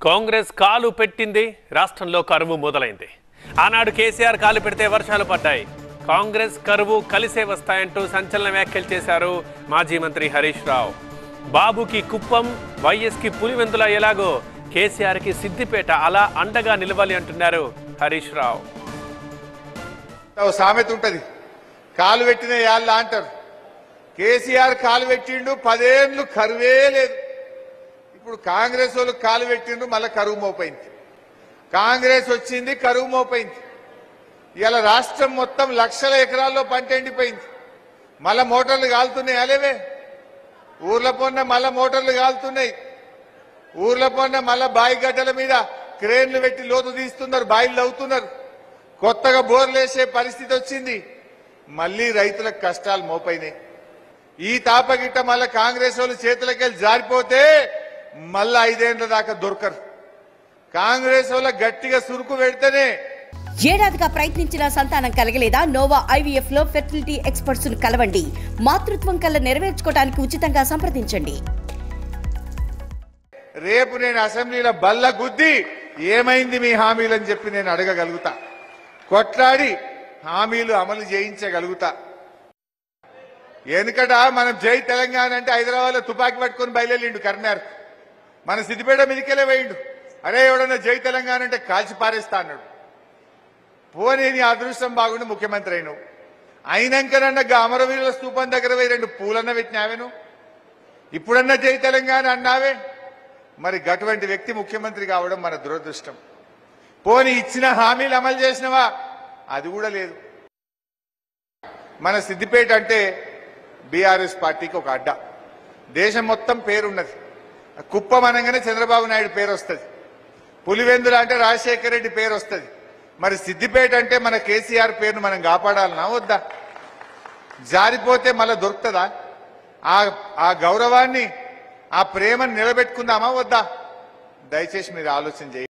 కాంగ్రెస్ కాలు పెట్టింది రాష్ట్రంలో కరువు మొదలైంది. ఆనాడు కేసీఆర్ కాలు పెడితే వర్షాలు పడ్డాయి. కాంగ్రెస్ కరువు కలిసే వస్తాయంటూ సంచలన వ్యాఖ్యలు చేశారు మాజీ మంత్రి హరీష్ రావు. బాబుకి కుప్పం, వైఎస్కి పులివెందుల ఎలాగో కేసీఆర్కి సిద్దిపేట అలా అండగా నిలవాలి అంటున్నారు హరీష్ రావు. సామెత ఉంటది, కాలు పెట్టిన యాళ్ళ అంటారు. కేసీఆర్ కాలు పెట్టిండు, 10 ఏళ్ళు కరువే లేదు. ఇప్పుడు కాంగ్రెస్ వాళ్ళు కాలు పెట్టిండ్రు, మళ్ళీ కరువు మోపైంది. కాంగ్రెస్ వచ్చింది, కరువు మోపైంది. ఇలా రాష్ట్రం మొత్తం లక్షల ఎకరాల్లో పంట ఎండిపోయింది. మళ్ళా మోటార్లు కాలుతున్నాయి. అలేవే ఊర్ల పొన్న మళ్ళా మోటార్లు కాలుతున్నాయి. ఊర్ల పొన్న మళ్ళా బాయి గడ్డల మీద క్రేన్లు పెట్టి లోతు తీస్తున్నారు, బాయిలు అవుతున్నారు. కొత్తగా బోర్లు వేసే పరిస్థితి వచ్చింది. మళ్లీ రైతులకు కష్టాలు మోపైనాయి. ఈ తాపగిట్ట మళ్ళా కాంగ్రెస్ వాళ్ళు చేతులకెళ్ళి జారిపోతే మళ్ళా 5 ఏళ్ల దాకా దొరకరు. కాంగ్రెస్ వాళ్ళ గట్టిగా సురుకు పెడితేనే. ఏడాదిగా ప్రయత్నించిన సంతానం కలగలేదా? నోవా ఐవీఎఫ్ లో ఫెర్టిలిటీ ఎక్స్పర్ట్స్ ను కలవండి. మాతృత్వం కల్లా నెరవేర్చుకోవడానికి ఉచితంగా సంప్రదించండి. రేపు నేను అసెంబ్లీలో బల్ల గుద్ది ఏమైంది మీ హామీలని చెప్పి నేను అడగగలుగుతా. కొట్లాడి హామీలు అమలు చేయించగలుగుతా. ఎందుకట మనం జై తెలంగాణ అంటే హైదరాబాద్ లో తుపాకీ పట్టుకుని బయలుదేరిండు కర్నార్. మన సిద్దిపేట మీదకెళ్ళే వేయిండు. అరే ఎవడన్నా జై తెలంగాణ అంటే కాల్చి పారేస్తా అన్నాడు. పోనీ నీ అదృష్టం బాగుండి ముఖ్యమంత్రి అయినావు. అయినాకనన్నా అమరవీరుల స్తూపం దగ్గర పోయి 2 పూలన్న పెట్టినావేను. ఇప్పుడన్నా జై తెలంగాణ అన్నావే. మరి గటువంటి వ్యక్తి ముఖ్యమంత్రి కావడం మన దురదృష్టం. పోనీ ఇచ్చిన హామీలు అమలు చేసినవా? అది కూడా లేదు. మన సిద్దిపేట అంటే బీఆర్ఎస్ పార్టీకి ఒక అడ్డ. దేశం మొత్తం పేరున్నది. కుప్పం అనగానే చంద్రబాబు నాయుడు పేరు వస్తుంది. పులివెందుల అంటే రాజశేఖర రెడ్డి పేరు వస్తుంది. మరి సిద్దిపేట అంటే మన కేసీఆర్ పేరును మనం కాపాడాలనా వద్దా? జారిపోతే మళ్ళా దొరుకుతుందా? ఆ గౌరవాన్ని, ఆ ప్రేమను నిలబెట్టుకుందామా వద్దా? దయచేసి మీరు ఆలోచన చేయండి.